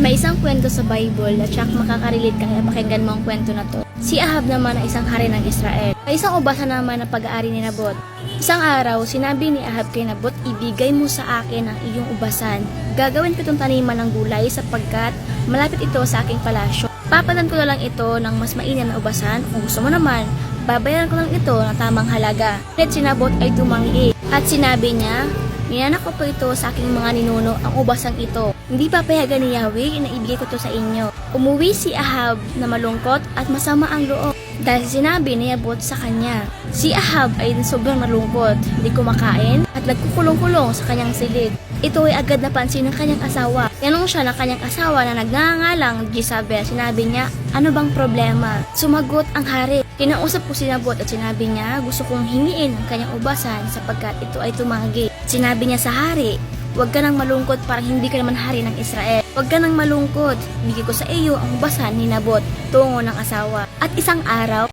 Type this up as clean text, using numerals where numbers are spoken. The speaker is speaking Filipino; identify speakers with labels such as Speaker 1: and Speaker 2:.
Speaker 1: May isang kwento sa Bible at siyak makakarelate ka kaya pakinggan mo ang kwento na to. Si Ahab naman ay isang hari ng Israel. May isang ubasan naman na pag-aari ni Nabot. Isang araw, sinabi ni Ahab kay Nabot, ibigay mo sa akin ang iyong ubasan. Gagawin ko itong taniman ng gulay sapagkat malapit ito sa aking palasyo. Papadan ko na lang ito ng mas mainam na ubasan. Kung gusto mo naman, babayaran ko lang ito ng tamang halaga. Ngunit si Nabot ay tumanggi at sinabi niya, "Ninanak ko po ito sa aking mga ninuno ang ubasang ito. Hindi papayagan ni Yahweh na ibigay ko ito sa inyo." Umuwi si Ahab na malungkot at masama ang loob dahil sinabi ni Nabot sa kanya. Si Ahab ay sobrang malungkot, hindi kumakain at nagkukulong-kulong sa kanyang silid. Ito ay agad napansin ng kanyang asawa. Tanong siya ng kanyang asawa na nagngangalang Jezabel. Sinabi niya, "Ano bang problema?" Sumagot ang hari. Kinausap ko si Nabot at sinabi niya, gusto kong hingiin ang kanyang ubasan sapagkat ito ay tumanggi. Sinabi niya sa hari, "Huwag ka nang malungkot, parang hindi ka naman hari ng Israel. Huwag ka nang malungkot, bigay ko sa iyo ang ubasan ni Nabot," tungo ng asawa. At isang araw,